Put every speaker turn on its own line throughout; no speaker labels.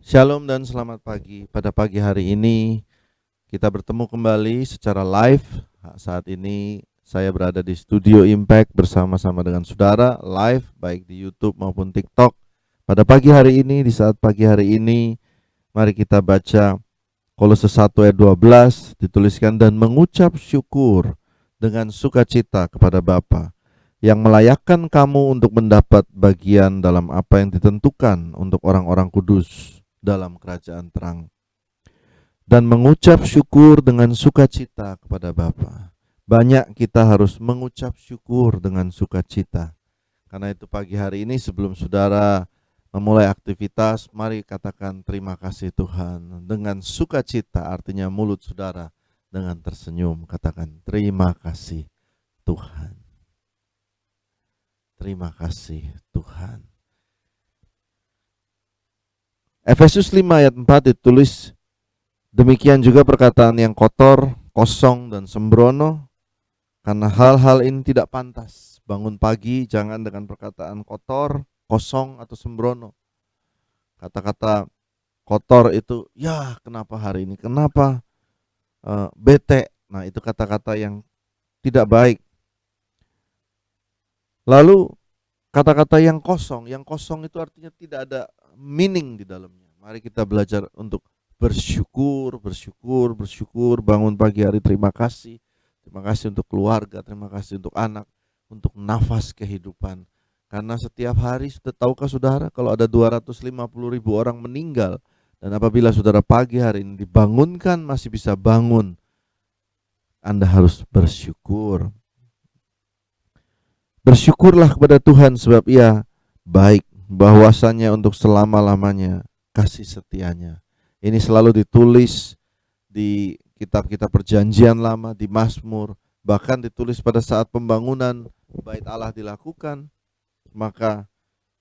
Shalom dan selamat pagi. Pada pagi hari ini kita bertemu kembali secara live. Saat ini saya berada di Studio Impact bersama-sama dengan saudara live baik di YouTube maupun TikTok. Pada pagi hari ini, di saat pagi hari ini, mari kita baca Kolose 1 ayat 12, dituliskan dan mengucap syukur dengan sukacita kepada Bapa yang melayakkan kamu untuk mendapat bagian dalam apa yang ditentukan untuk orang-orang kudus dalam kerajaan terang, dan mengucap syukur dengan sukacita kepada Bapa. Banyak kita harus mengucap syukur dengan sukacita. Karena itu pagi hari ini sebelum saudara memulai aktivitas, mari katakan terima kasih Tuhan dengan sukacita, artinya mulut saudara dengan tersenyum katakan terima kasih Tuhan. Terima kasih Tuhan. Efesus 5 ayat 4 ditulis, demikian juga perkataan yang kotor, kosong dan sembrono, karena hal-hal ini tidak pantas. Bangun pagi jangan dengan perkataan kotor, kosong atau sembrono. Kata-kata kotor itu, ya kenapa hari ini, kenapa bete. Nah itu kata-kata yang tidak baik. Lalu kata-kata yang kosong itu artinya tidak ada meaning di dalamnya. Mari kita belajar untuk bersyukur, bangun pagi hari terima kasih. Terima kasih untuk keluarga, terima kasih untuk anak, untuk nafas kehidupan. Karena setiap hari, tahukah saudara, kalau ada 250.000 orang meninggal, dan apabila saudara pagi hari ini dibangunkan, masih bisa bangun, Anda harus bersyukur. Bersyukurlah kepada Tuhan sebab Ia baik, bahwasanya untuk selama-lamanya kasih setianya. Ini selalu ditulis di kitab-kitab perjanjian lama, di Mazmur, bahkan ditulis pada saat pembangunan bait Allah dilakukan. Maka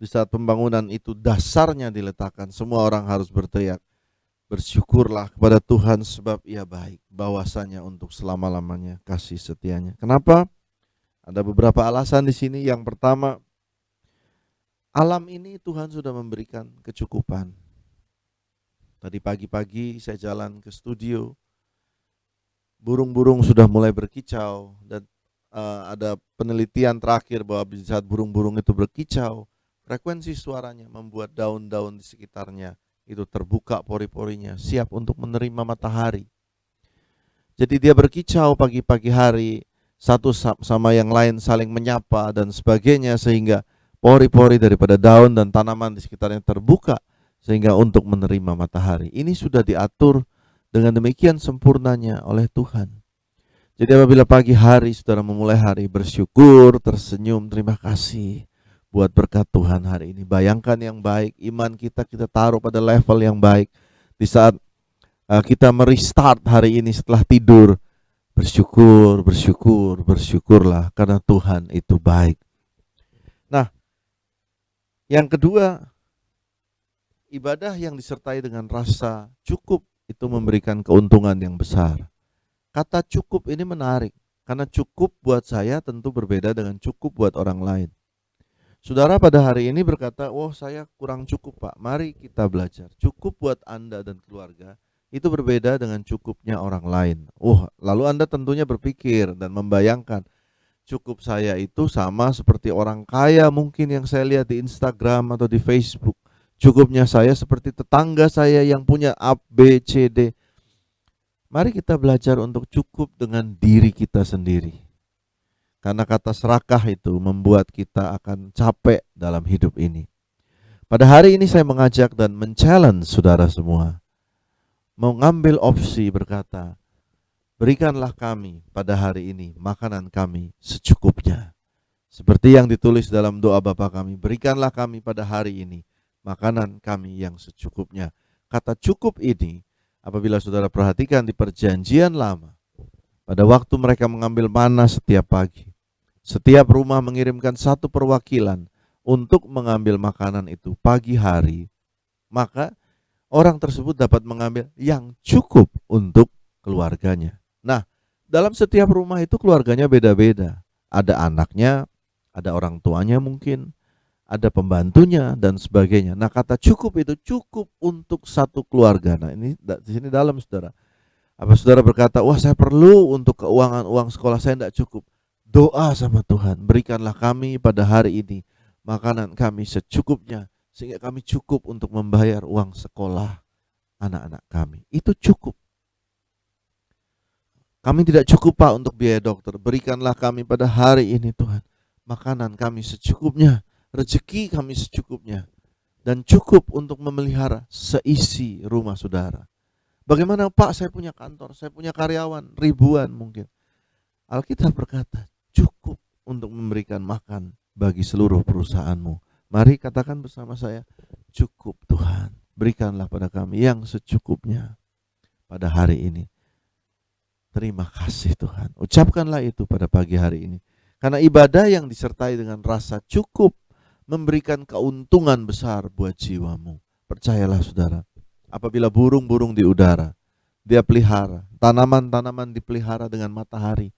di saat pembangunan itu dasarnya diletakkan, semua orang harus berteriak, bersyukurlah kepada Tuhan sebab Ia baik, bahwasanya untuk selama-lamanya kasih setianya. Kenapa? Ada beberapa alasan di sini. Yang pertama, alam ini Tuhan sudah memberikan kecukupan. Tadi pagi-pagi saya jalan ke studio, burung-burung sudah mulai berkicau, dan ada penelitian terakhir bahwa di saat burung-burung itu berkicau, frekuensi suaranya membuat daun-daun di sekitarnya itu terbuka pori-porinya, siap untuk menerima matahari. Jadi dia berkicau pagi-pagi hari, satu sama yang lain saling menyapa dan sebagainya, sehingga pori-pori daripada daun dan tanaman di sekitarnya terbuka sehingga untuk menerima matahari. Ini sudah diatur dengan demikian sempurnanya oleh Tuhan. Jadi apabila pagi hari saudara memulai hari bersyukur, tersenyum, terima kasih buat berkat Tuhan hari ini. Bayangkan yang baik, iman kita taruh pada level yang baik. Di saat kita merestart hari ini setelah tidur, bersyukurlah karena Tuhan itu baik. Nah, yang kedua, ibadah yang disertai dengan rasa cukup itu memberikan keuntungan yang besar. Kata cukup ini menarik, karena cukup buat saya tentu berbeda dengan cukup buat orang lain. Saudara pada hari ini berkata, oh saya kurang cukup Pak, mari kita belajar. Cukup buat Anda dan keluarga itu berbeda dengan cukupnya orang lain. Lalu Anda tentunya berpikir dan membayangkan, cukup saya itu sama seperti orang kaya mungkin yang saya lihat di Instagram atau di Facebook. Cukupnya saya seperti tetangga saya yang punya A, B, C, D. Mari kita belajar untuk cukup dengan diri kita sendiri. Karena kata serakah itu membuat kita akan capek dalam hidup ini. Pada hari ini saya mengajak dan men-challenge saudara semua, mengambil opsi berkata, berikanlah kami pada hari ini makanan kami secukupnya. Seperti yang ditulis dalam doa Bapa kami, berikanlah kami pada hari ini makanan kami yang secukupnya. Kata cukup ini, apabila saudara perhatikan di perjanjian lama, pada waktu mereka mengambil mana setiap pagi, setiap rumah mengirimkan satu perwakilan untuk mengambil makanan itu pagi hari, maka orang tersebut dapat mengambil yang cukup untuk keluarganya. Nah, dalam setiap rumah itu keluarganya beda-beda. Ada anaknya, ada orang tuanya mungkin, ada pembantunya dan sebagainya. Nah, kata cukup itu cukup untuk satu keluarga. Nah, ini di sini dalam, saudara. Apa saudara berkata, wah saya perlu untuk keuangan uang sekolah saya tidak cukup. Doa sama Tuhan, berikanlah kami pada hari ini makanan kami secukupnya, sehingga kami cukup untuk membayar uang sekolah anak-anak kami. Itu cukup. Kami tidak cukup Pak untuk biaya dokter, berikanlah kami pada hari ini Tuhan makanan kami secukupnya, rezeki kami secukupnya, dan cukup untuk memelihara seisi rumah saudara. Bagaimana Pak, saya punya kantor, saya punya karyawan, ribuan mungkin. Alkitab berkata, cukup untuk memberikan makan bagi seluruh perusahaanmu. Mari katakan bersama saya, cukup Tuhan, berikanlah pada kami yang secukupnya pada hari ini. Terima kasih Tuhan. Ucapkanlah itu pada pagi hari ini. Karena ibadah yang disertai dengan rasa cukup memberikan keuntungan besar buat jiwamu. Percayalah saudara. Apabila burung-burung di udara, dia pelihara, tanaman-tanaman dipelihara dengan matahari,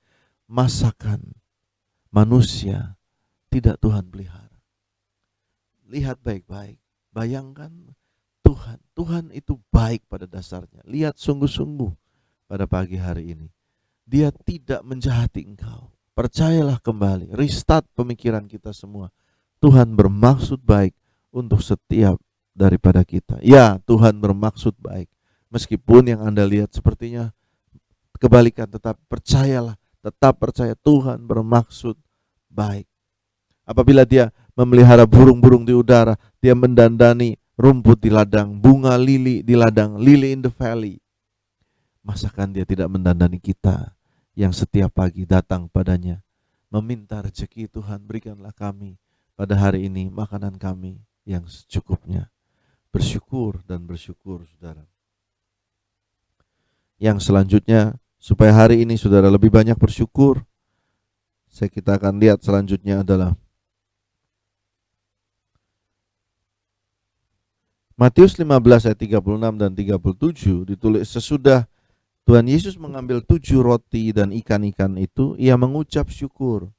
masakan manusia tidak Tuhan pelihara. Lihat baik-baik, bayangkan Tuhan itu baik pada dasarnya. Lihat sungguh-sungguh pada pagi hari ini. Dia tidak menjahati engkau. Percayalah kembali, restart pemikiran kita semua. Tuhan bermaksud baik untuk setiap daripada kita. Ya, Tuhan bermaksud baik. Meskipun yang Anda lihat sepertinya kebalikan, tetap percayalah, tetap percaya Tuhan bermaksud baik. Apabila dia memelihara burung-burung di udara, dia mendandani rumput di ladang, bunga lili di ladang, lily in the valley. Masakan dia tidak mendandani kita yang setiap pagi datang padanya, meminta rezeki, Tuhan berikanlah kami pada hari ini makanan kami yang secukupnya. Bersyukur dan bersyukur saudara. Yang selanjutnya, supaya hari ini saudara lebih banyak bersyukur, kita akan lihat selanjutnya adalah Matius 15 ayat 36 dan 37 ditulis, sesudah Tuhan Yesus mengambil 7 roti dan ikan-ikan itu, ia mengucap syukur.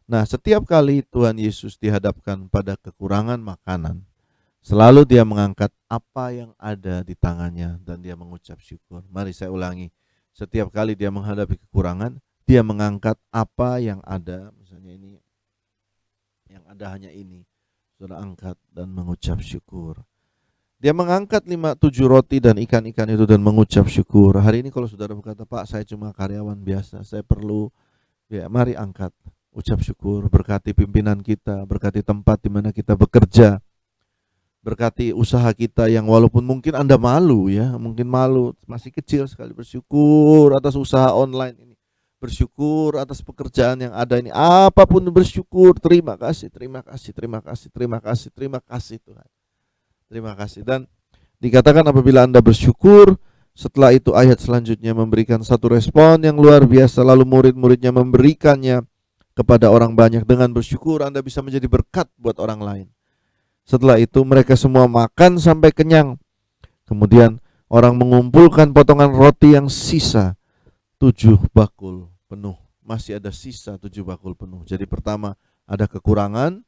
Nah, setiap kali Tuhan Yesus dihadapkan pada kekurangan makanan, selalu dia mengangkat apa yang ada di tangannya dan dia mengucap syukur. Mari saya ulangi. Setiap kali dia menghadapi kekurangan, dia mengangkat apa yang ada. Misalnya ini, yang ada hanya ini. Saudara angkat dan mengucap syukur. Dia mengangkat 7 roti dan ikan-ikan itu dan mengucap syukur. Hari ini kalau saudara berkata, Pak saya cuma karyawan biasa, saya perlu, ya mari angkat. Ucap syukur, berkati pimpinan kita, berkati tempat di mana kita bekerja, berkati usaha kita yang walaupun mungkin Anda malu ya, mungkin malu, masih kecil sekali, bersyukur atas usaha online ini, bersyukur atas pekerjaan yang ada ini, apapun bersyukur, terima kasih, terima kasih, terima kasih, terima kasih, terima kasih Tuhan, terima kasih. Dan dikatakan apabila Anda bersyukur, setelah itu ayat selanjutnya memberikan satu respon yang luar biasa, lalu murid-muridnya memberikannya kepada orang banyak. Dengan bersyukur Anda bisa menjadi berkat buat orang lain. Setelah itu mereka semua makan sampai kenyang. Kemudian orang mengumpulkan potongan roti yang sisa 7 bakul penuh. Masih ada sisa 7 bakul penuh. Jadi pertama ada kekurangan,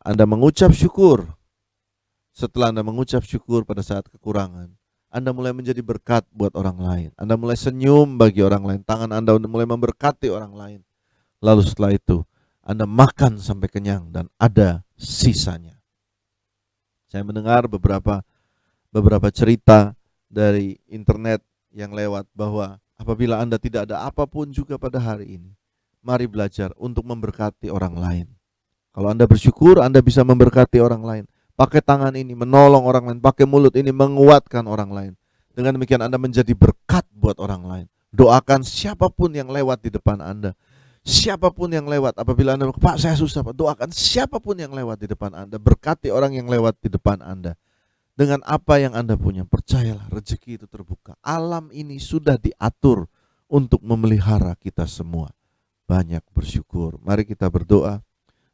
Anda mengucap syukur. Setelah Anda mengucap syukur pada saat kekurangan, Anda mulai menjadi berkat buat orang lain. Anda mulai senyum bagi orang lain. Tangan Anda mulai memberkati orang lain. Lalu setelah itu Anda makan sampai kenyang dan ada sisanya. Saya mendengar beberapa cerita dari internet yang lewat bahwa apabila Anda tidak ada apapun juga pada hari ini, mari belajar untuk memberkati orang lain. Kalau Anda bersyukur, Anda bisa memberkati orang lain. Pakai tangan ini menolong orang lain, pakai mulut ini menguatkan orang lain. Dengan demikian Anda menjadi berkat buat orang lain. Doakan siapapun yang lewat di depan Anda. Siapapun yang lewat, apabila Anda, Pak saya susah Pak, doakan siapapun yang lewat di depan Anda. Berkati orang yang lewat di depan Anda. Dengan apa yang Anda punya, percayalah rezeki itu terbuka. Alam ini sudah diatur untuk memelihara kita semua. Banyak bersyukur. Mari kita berdoa.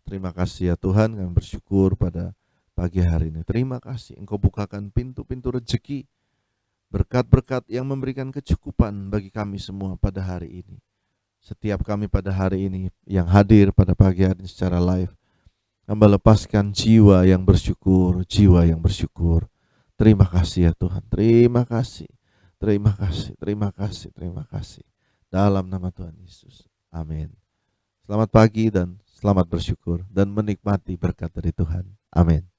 Terima kasih ya Tuhan, kami bersyukur pada pagi hari ini. Terima kasih Engkau bukakan pintu-pintu rezeki, berkat-berkat yang memberikan kecukupan bagi kami semua pada hari ini. Setiap kami pada hari ini yang hadir pada pagi hari ini secara live, Hamba lepaskan jiwa yang bersyukur, jiwa yang bersyukur. Terima kasih ya Tuhan, terima kasih, terima kasih, terima kasih, terima kasih. Dalam nama Tuhan Yesus, amin. Selamat pagi dan selamat bersyukur dan menikmati berkat dari Tuhan. Amin.